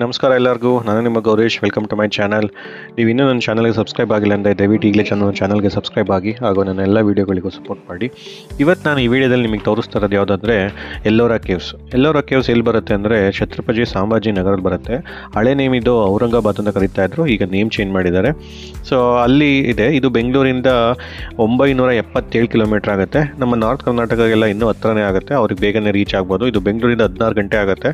ನಮಸ್ಕಾರ ಎಲ್ಲರಿಗೂ. ನಾನು ನಿಮ್ಮ Gourish. Welcome to my channel. ನೀವು ಇನ್ನೂ ನನ್ನ ಚಾನಲ್ಗೆ ಸಬ್ಸ್ಕ್ರೈಬ್ ಆಗಿಲ್ಲ ಅಂದರೆ ದಯವಿಟ್ಟು ಈಗಲೇ ಚಾನಲ್ಗೆ ಸಬ್ಸ್ಕ್ರೈಬ್ ಆಗಿ ಹಾಗೂ ನನ್ನ ಎಲ್ಲ ವೀಡಿಯೋಗಳಿಗೂ ಸಪೋರ್ಟ್ ಮಾಡಿ. ಇವತ್ತು ನಾನು ಈ ವಿಡಿಯೋದಲ್ಲಿ ನಿಮಗೆ ತೋರಿಸ್ತಾ ಇರೋದು ಯಾವುದಂದರೆ ಎಲ್ಲೋರಾ ಕೇವ್ಸ್. ಎಲ್ಲೋರಾ ಕೇವ್ಸ್ ಎಲ್ಲಿ ಬರುತ್ತೆ ಅಂದರೆ ಛತ್ರಪತಿ ಸಂಭಾಜಿ ನಗರಲ್ಲಿ ಬರುತ್ತೆ. ಹಳೆ ನೇಮ್ ಇದು ಔರಂಗಾಬಾದ್ ಅಂತ ಕರೀತಾ ಇದ್ರು, ಈಗ ನೇಮ್ ಚೇಂಜ್ ಮಾಡಿದ್ದಾರೆ. ಸೊ ಅಲ್ಲಿ ಇದೆ. ಇದು ಬೆಂಗಳೂರಿಂದ 977 ಕಿಲೋಮೀಟರ್ ಆಗುತ್ತೆ. ನಮ್ಮ ನಾರ್ತ್ ಕರ್ನಾಟಕಗೆಲ್ಲ ಇನ್ನೂ ಹತ್ರನೇ ಆಗುತ್ತೆ, ಅವ್ರಿಗೆ ಬೇಗನೆ ರೀಚ್ ಆಗ್ಬೋದು. ಇದು ಬೆಂಗಳೂರಿಂದ 16 ಗಂಟೆ ಆಗುತ್ತೆ.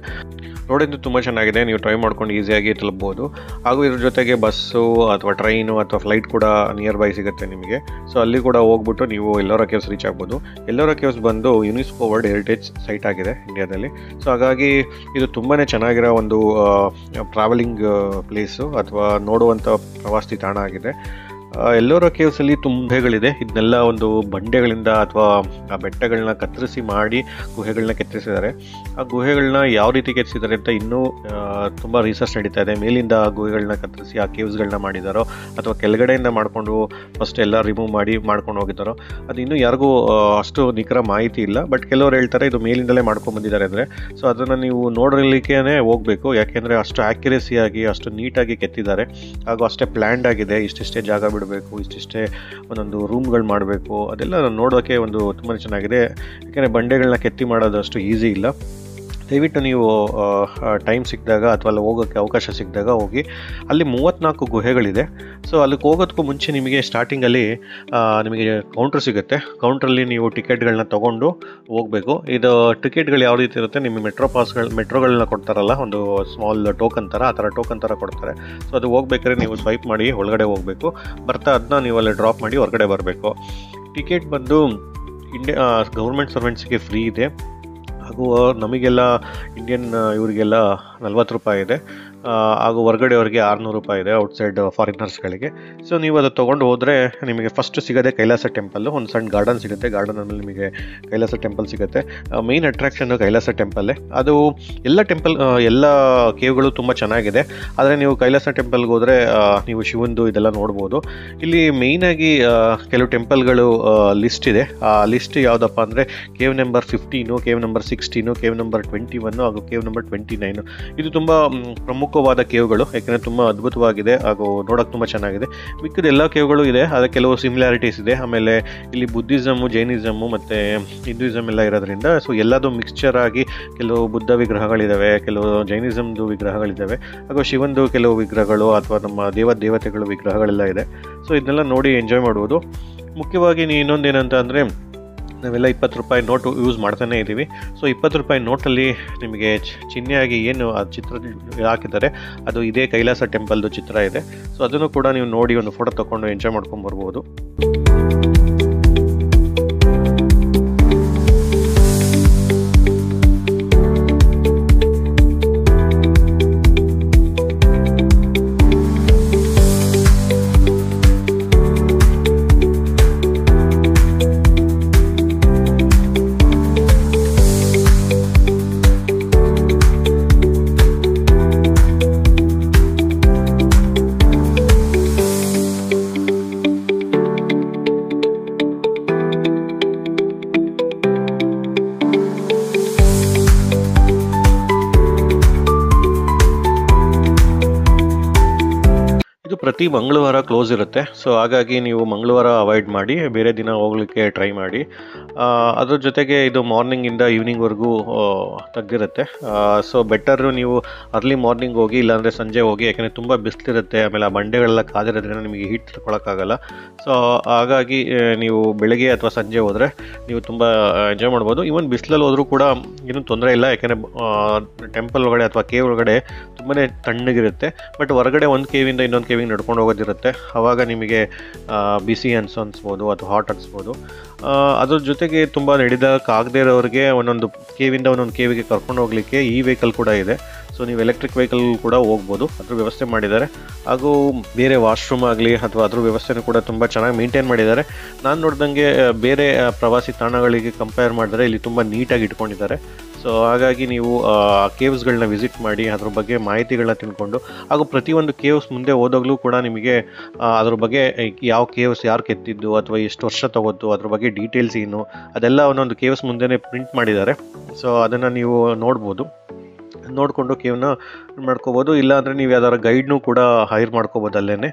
ರೋಡಿಂದು ತುಂಬ ಚೆನ್ನಾಗಿದೆ, ನೀವು ಟ್ರೈ ಮಾಡ್ಕೊಂಡು ಈಸಿಯಾಗಿ ತಲುಪ್ಬೋದು. ಹಾಗೂ ಇದ್ರ ಜೊತೆಗೆ ಬಸ್ಸು ಅಥವಾ ಟ್ರೈನು ಅಥವಾ ಫ್ಲೈಟ್ ಕೂಡ ನಿಯರ್ ಬೈ ಸಿಗುತ್ತೆ ನಿಮಗೆ. ಸೊ ಅಲ್ಲಿ ಕೂಡ ಹೋಗ್ಬಿಟ್ಟು ನೀವು ಎಲ್ಲೋರಾ ಕೇವ್ಸ್ ರೀಚ್ ಆಗ್ಬೋದು. ಎಲ್ಲೋರಾ ಕೇವ್ಸ್ ಬಂದು ಯುನೆಸ್ಕೋ ವರ್ಲ್ಡ್ ಹೆರಿಟೇಜ್ ಸೈಟ್ ಆಗಿದೆ ಇಂಡಿಯಾದಲ್ಲಿ. ಸೊ ಹಾಗಾಗಿ ಇದು ತುಂಬಾ ಚೆನ್ನಾಗಿರೋ ಒಂದು ಟ್ರಾವೆಲಿಂಗ್ ಪ್ಲೇಸು ಅಥವಾ ನೋಡುವಂಥ ಪ್ರವಾಸಿ ತಾಣ ಆಗಿದೆ. ಎಲ್ಲೋರಾ ಕೇವ್ಸಲ್ಲಿ ತುಂಬೆಗಳಿದೆ. ಇದನ್ನೆಲ್ಲ ಒಂದು ಬಂಡೆಗಳಿಂದ ಅಥವಾ ಆ ಬೆಟ್ಟಗಳನ್ನ ಕತ್ತರಿಸಿ ಮಾಡಿ ಗುಹೆಗಳನ್ನ ಕೆತ್ತಿಸಿದ್ದಾರೆ. ಆ ಗುಹೆಗಳನ್ನ ಯಾವ ರೀತಿ ಕೆತ್ತಿಸಿದ್ದಾರೆ ಅಂತ ಇನ್ನೂ ತುಂಬ ರಿಸರ್ಚ್ ನಡೀತಾ ಇದೆ. ಮೇಲಿಂದ ಆ ಗುಹೆಗಳನ್ನ ಕತ್ತರಿಸಿ ಆ ಕೇವ್ಸ್ಗಳನ್ನ ಮಾಡಿದಾರೋ ಅಥವಾ ಕೆಳಗಡೆಯಿಂದ ಮಾಡಿಕೊಂಡು ಫಸ್ಟ್ ಎಲ್ಲ ರಿಮೂವ್ ಮಾಡ್ಕೊಂಡು ಹೋಗಿದ್ದಾರೋ ಅದು ಇನ್ನೂ ಯಾರಿಗೂ ಅಷ್ಟು ನಿಖರ ಮಾಹಿತಿ ಇಲ್ಲ. ಬಟ್ ಕೆಲವರು ಹೇಳ್ತಾರೆ ಇದು ಮೇಲಿಂದಲೇ ಮಾಡ್ಕೊಂಡು ಬಂದಿದ್ದಾರೆ ಅಂದರೆ. ಸೊ ಅದನ್ನು ನೀವು ನೋಡಲಿಕ್ಕೇ ಹೋಗಬೇಕು, ಯಾಕೆಂದರೆ ಅಷ್ಟು ಆ್ಯಕ್ಯುರೇಸಿಯಾಗಿ ಅಷ್ಟು ನೀಟಾಗಿ ಕೆತ್ತಿದ್ದಾರೆ. ಹಾಗೂ ಅಷ್ಟೇ ಪ್ಲ್ಯಾಂಡ್ ಆಗಿದೆ. ಇಷ್ಟಿಷ್ಟೇ ಜಾಗ ಬಿಡಬೇಕು, ಇಷ್ಟಿಷ್ಟೇ ಒಂದೊಂದು ರೂಮ್ಗಳು ಮಾಡಬೇಕು, ಅದೆಲ್ಲ ನೋಡೋಕ್ಕೆ ಒಂದು ತುಂಬಾ ಚೆನ್ನಾಗಿದೆ. ಯಾಕೆಂದರೆ ಬಂಡೆಗಳನ್ನ ಕೆತ್ತಿ ಮಾಡೋದು ಅಷ್ಟು ಈಸಿ ಇಲ್ಲ. ದಯವಿಟ್ಟು ನೀವು ಟೈಮ್ ಸಿಕ್ಕಿದಾಗ ಅಥವಾ ಅಲ್ಲಿ ಹೋಗೋಕ್ಕೆ ಅವಕಾಶ ಸಿಕ್ಕಿದಾಗ ಹೋಗಿ. ಅಲ್ಲಿ 34 ಗುಹೆಗಳಿದೆ. ಸೊ ಅಲ್ಲಿಗೆ ಹೋಗೋದಕ್ಕೂ ಮುಂಚೆ ನಿಮಗೆ ಸ್ಟಾರ್ಟಿಂಗಲ್ಲಿ ನಿಮಗೆ ಕೌಂಟ್ರ್ ಸಿಗುತ್ತೆ. ಕೌಂಟ್ರಲ್ಲಿ ನೀವು ಟಿಕೆಟ್ಗಳನ್ನ ತೊಗೊಂಡು ಹೋಗಬೇಕು. ಇದು ಟಿಕೆಟ್ಗಳು ಯಾವ ರೀತಿ ಇರುತ್ತೆ, ನಿಮಗೆ ಮೆಟ್ರೋಗಳನ್ನ ಕೊಡ್ತಾರಲ್ಲ, ಒಂದು ಸ್ಮಾಲ್ ಟೋಕನ್ ಥರ, ಆ ಥರ ಟೋಕನ್ ಥರ ಕೊಡ್ತಾರೆ. ಸೊ ಅದು ಹೋಗ್ಬೇಕಾದ್ರೆ ನೀವು ಸ್ವೈಪ್ ಮಾಡಿ ಒಳಗಡೆ ಹೋಗಬೇಕು. ಬರ್ತಾ ಅದನ್ನ ನೀವು ಅಲ್ಲಿ ಡ್ರಾಪ್ ಮಾಡಿ ಹೊರಗಡೆ ಬರಬೇಕು. ಟಿಕೆಟ್ ಬಂದು ಗೌರ್ಮೆಂಟ್ ಸರ್ವೆಂಟ್ಸ್ಗೆ ಫ್ರೀ ಇದೆ. ಹಾಗೂ ನಮಗೆಲ್ಲ ಇಂಡಿಯನ್ ಇವರಿಗೆಲ್ಲ 40 ರೂಪಾಯಿ ಇದೆ. ಹಾಗೂ ಹೊರಗಡೆಯವ್ರಿಗೆ 600 ರೂಪಾಯಿ ಇದೆ, ಔಟ್ಸೈಡ್ ಫಾರಿನರ್ಸ್ಗಳಿಗೆ. ಸೊ ನೀವು ಅದು ತೊಗೊಂಡು ಹೋದರೆ ನಿಮಗೆ ಫಸ್ಟ್ ಸಿಗೋದೆ ಕೈಲಾಸ ಟೆಂಪಲ್ಲು. ಒಂದು ಸಣ್ಣ ಗಾರ್ಡನ್ ಸಿಗುತ್ತೆ. ಗಾರ್ಡನಲ್ಲಿ ನಿಮಗೆ ಕೈಲಾಸ ಟೆಂಪಲ್ ಸಿಗುತ್ತೆ. ಮೇನ್ ಅಟ್ರಾಕ್ಷನ್ ಕೈಲಾಸ ಟೆಂಪಲ್ಲೇ. ಅದು ಎಲ್ಲ ಕೇವ್ಗಳು ತುಂಬ ಚೆನ್ನಾಗಿದೆ. ಆದರೆ ನೀವು ಕೈಲಾಸ ಟೆಂಪಲ್ಗೆ ಹೋದರೆ ನೀವು ಶಿವಂದು ಇದೆಲ್ಲ ನೋಡ್ಬೋದು. ಇಲ್ಲಿ ಮೇಯ್ನಾಗಿ ಕೆಲವು ಟೆಂಪಲ್ಗಳು ಲಿಸ್ಟ್ ಇದೆ. ಆ ಲಿಸ್ಟ್ ಯಾವುದಪ್ಪ ಅಂದರೆ cave number 15, cave number 16, cave number 21 ಹಾಗೂ ಕೇವ್ ನಂಬರ್ 29. ಇದು ತುಂಬ ಪ್ರಮುಖವಾದ ಕೇವ್ಗಳು, ಯಾಕೆಂದರೆ ತುಂಬ ಅದ್ಭುತವಾಗಿದೆ ಹಾಗೂ ನೋಡೋಕೆ ತುಂಬ ಚೆನ್ನಾಗಿದೆ. ಮಿಕ್ಕಿದ ಎಲ್ಲ ಕೇವ್ಗಳು ಇದೆ, ಆದರೆ ಕೆಲವು ಸಿಮಿಲಾರಿಟೀಸ್ ಇದೆ. ಆಮೇಲೆ ಇಲ್ಲಿ ಬುದ್ಧಿಸಮು, ಜೈನಿಸಮು ಮತ್ತು ಹಿಂದೂಯಿಸಮ್ ಎಲ್ಲ ಇರೋದ್ರಿಂದ ಸೊ ಎಲ್ಲದೂ ಮಿಕ್ಸ್ಚರ್ ಆಗಿ ಕೆಲವು ಬುದ್ಧ ವಿಗ್ರಹಗಳಿದ್ದಾವೆ, ಕೆಲವು ಜೈನಿಸಮ್ದು ವಿಗ್ರಹಗಳಿದ್ದಾವೆ, ಹಾಗೂ ಶಿವಂದು ಕೆಲವು ವಿಗ್ರಹಗಳು ಅಥವಾ ನಮ್ಮ ದೇವತೆಗಳು ವಿಗ್ರಹಗಳೆಲ್ಲ ಇದೆ. ಸೊ ಇದನ್ನೆಲ್ಲ ನೋಡಿ ಎಂಜಾಯ್ ಮಾಡ್ಬೋದು. ಮುಖ್ಯವಾಗಿ ಇನ್ನೊಂದೇನಂತ ಅಂದರೆ ನಾವೆಲ್ಲ 20 ರೂಪಾಯಿ ನೋಟು ಯೂಸ್ ಮಾಡ್ತಾನೆ ಇದ್ದೀವಿ. ಸೊ 20 ರೂಪಾಯಿ ನೋಟಲ್ಲಿ ನಿಮಗೆ ಚಿಹ್ನೆಯಾಗಿ ಏನು ಆ ಚಿತ್ರ ಹಾಕಿದ್ದಾರೆ ಅದು ಇದೇ ಕೈಲಾಸ ಟೆಂಪಲ್ದು ಚಿತ್ರ ಇದೆ. ಸೊ ಅದನ್ನು ಕೂಡ ನೀವು ನೋಡಿ ಒಂದು ಫೋಟೋ ತೊಗೊಂಡು ಎಂಜಾಯ್ ಮಾಡ್ಕೊಂಡು ಬರ್ಬೋದು. ಪ್ರತಿ ಮಂಗಳವಾರ ಕ್ಲೋಸ್ ಇರುತ್ತೆ. ಸೊ ಹಾಗಾಗಿ ನೀವು ಮಂಗಳವಾರ ಅವಾಯ್ಡ್ ಮಾಡಿ, ಬೇರೆ ದಿನ ಹೋಗ್ಲಿಕ್ಕೆ ಟ್ರೈ ಮಾಡಿ. ಅದ್ರ ಜೊತೆಗೆ ಇದು ಮಾರ್ನಿಂಗಿಂದ ಈವ್ನಿಂಗ್ವರೆಗೂ ತೆಗ್ದಿರುತ್ತೆ. ಸೊ ಬೆಟರು ನೀವು ಅರ್ಲಿ ಮಾರ್ನಿಂಗ್ ಹೋಗಿ, ಇಲ್ಲಾಂದರೆ ಸಂಜೆ ಹೋಗಿ, ಯಾಕೆಂದರೆ ತುಂಬ ಬಿಸಿಲಿರುತ್ತೆ. ಆಮೇಲೆ ಆ ಬಂಡೆಗಳೆಲ್ಲ ಕಾದಿರೋದ್ರಿಂದ ನಿಮಗೆ ಹೀಟ್ ತಗೊಳಕ್ಕಾಗಲ್ಲ. ಸೊ ಹಾಗಾಗಿ ನೀವು ಬೆಳಗ್ಗೆ ಅಥವಾ ಸಂಜೆ ಹೋದರೆ ನೀವು ತುಂಬ ಎಂಜಾಯ್ ಮಾಡ್ಬೋದು. ಈವನ್ ಬಿಸಿಲಲ್ಲಿ ಹೋದರೂ ಕೂಡ ಏನೂ ತೊಂದರೆ ಇಲ್ಲ, ಯಾಕೆಂದರೆ ಟೆಂಪಲ್ ಒಳಗಡೆ ಅಥವಾ ಕೇವ್ ಒಳಗಡೆ ತುಂಬಾ ತಣ್ಣಗಿರುತ್ತೆ. ಬಟ್ ಹೊರಗಡೆ ಒಂದು ಕೇವಿಂದ ಇನ್ನೊಂದು ಕೇವಿಗೆ ನಡ್ಕೊಂಡು ಹೋಗೋದಿರುತ್ತೆ. ಆವಾಗ ನಿಮಗೆ ಬಿಸಿ ಅನ್ಸ್ಬೋದು ಅಥವಾ ಹಾಟ್ ಅನ್ಸ್ಬೋದು. ಅದ್ರ ಜೊತೆಗೆ ತುಂಬ ನಡೆಯೋಕ್ಕಾಗದೇ ಇರೋರಿಗೆ ಒಂದೊಂದು ಕೇವಿಂದ ಒಂದೊಂದು ಕೇವಿಗೆ ಕರ್ಕೊಂಡು ಹೋಗಲಿಕ್ಕೆ ಈ ವೆಹಿಕಲ್ ಕೂಡ ಇದೆ. ಸೊ ನೀವು ಎಲೆಕ್ಟ್ರಿಕ್ ವೆಹಿಕಲ್ ಕೂಡ ಹೋಗ್ಬೋದು, ಅದ್ರ ವ್ಯವಸ್ಥೆ ಮಾಡಿದ್ದಾರೆ. ಹಾಗೂ ಬೇರೆ ವಾಶ್ರೂಮ್ ಆಗಲಿ ಅಥವಾ ಅದ್ರ ವ್ಯವಸ್ಥೆನೂ ಕೂಡ ತುಂಬ ಚೆನ್ನಾಗಿ ಮೇಂಟೈನ್ ಮಾಡಿದ್ದಾರೆ. ನಾನು ನೋಡಿದಂಗೆ ಬೇರೆ ಪ್ರವಾಸಿ ತಾಣಗಳಿಗೆ ಕಂಪೇರ್ ಮಾಡಿದ್ರೆ ಇಲ್ಲಿ ತುಂಬ ನೀಟಾಗಿ ಇಟ್ಕೊಂಡಿದ್ದಾರೆ. ಸೊ ಹಾಗಾಗಿ ನೀವು ಕೇವ್ಸ್ಗಳನ್ನ ವಿಸಿಟ್ ಮಾಡಿ ಅದ್ರ ಬಗ್ಗೆ ಮಾಹಿತಿಗಳನ್ನ ತಿಳ್ಕೊಂಡು, ಹಾಗೂ ಪ್ರತಿಯೊಂದು ಕೇವ್ಸ್ ಮುಂದೆ ಹೋದಾಗಲೂ ಕೂಡ ನಿಮಗೆ ಅದ್ರ ಬಗ್ಗೆ ಯಾವ ಕೇವ್ಸ್ ಯಾರು ಕೆತ್ತಿದ್ದು ಅಥವಾ ಎಷ್ಟು ವರ್ಷ ತಗೋತು ಅದ್ರ ಬಗ್ಗೆ ಡೀಟೇಲ್ಸ್ ಏನು ಅದೆಲ್ಲ ಒಂದೊಂದು ಕೇವ್ಸ್ ಮುಂದೆನೇ ಪ್ರಿಂಟ್ ಮಾಡಿದ್ದಾರೆ. ಸೊ ಅದನ್ನು ನೀವು ನೋಡ್ಬೋದು. ನೋಡಿಕೊಂಡು ಕೇವ್ನ ಮಾಡ್ಕೋಬೋದು. ಇಲ್ಲಾಂದರೆ ನೀವು ಯಾವ್ದಾರು ಗೈಡ್ನೂ ಕೂಡ ಹೈರ್ ಮಾಡ್ಕೋಬೋದು ಅಲ್ಲೇ.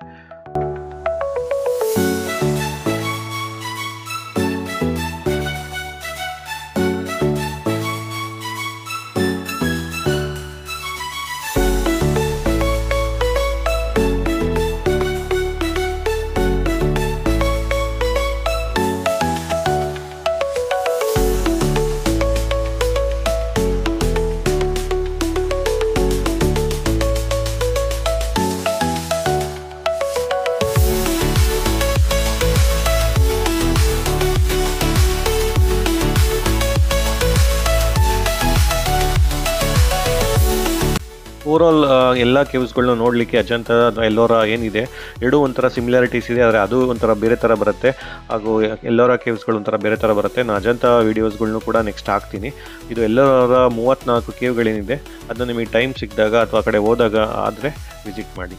ಓವರಾಲ್ ಎಲ್ಲ ಕೇವ್ಸ್ಗಳನ್ನ ನೋಡಲಿಕ್ಕೆ ಅಜಂತ ಎಲ್ಲೋರಾ ಏನಿದೆ ಎರಡೂ ಒಂಥರ ಸಿಮಿಲಾರಿಟೀಸ್ ಇದೆ, ಆದರೆ ಅದು ಒಂಥರ ಬೇರೆ ಥರ ಬರುತ್ತೆ. ಹಾಗೂ ಎಲ್ಲೋರಾ ಕೇವ್ಸ್ಗಳು ಒಂಥರ ಬೇರೆ ಥರ ಬರುತ್ತೆ. ನಾನು ಅಜಂತ ವೀಡಿಯೋಸ್ಗಳ್ನು ಕೂಡ ನೆಕ್ಸ್ಟ್ ಹಾಕ್ತೀನಿ. ಇದು ಎಲ್ಲೋರಾ 34 ಕೇವ್ಗಳೇನಿದೆ ಅದನ್ನ ನಿಮಗೆ ಟೈಮ್ ಸಿಕ್ಕಿದಾಗ ಅಥವಾ ಆ ಕಡೆ ಹೋದಾಗ ಆದರೆ ವಿಸಿಟ್ ಮಾಡಿ.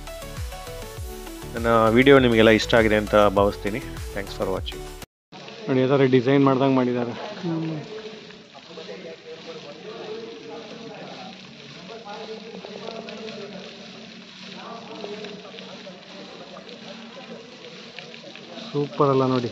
ನನ್ನ ವಿಡಿಯೋ ನಿಮಗೆಲ್ಲ ಇಷ್ಟ ಆಗಿದೆ ಅಂತ ಭಾವಿಸ್ತೀನಿ. Thanks for watching. ನೋಡಿ ಯಾವ ಥರ ಡಿಸೈನ್ ಮಾಡ್ದಂಗೆ ಮಾಡಿದ್ದಾರೆ. ಸೂಪರ್ ಅಲ್ಲ ನೋಡಿ.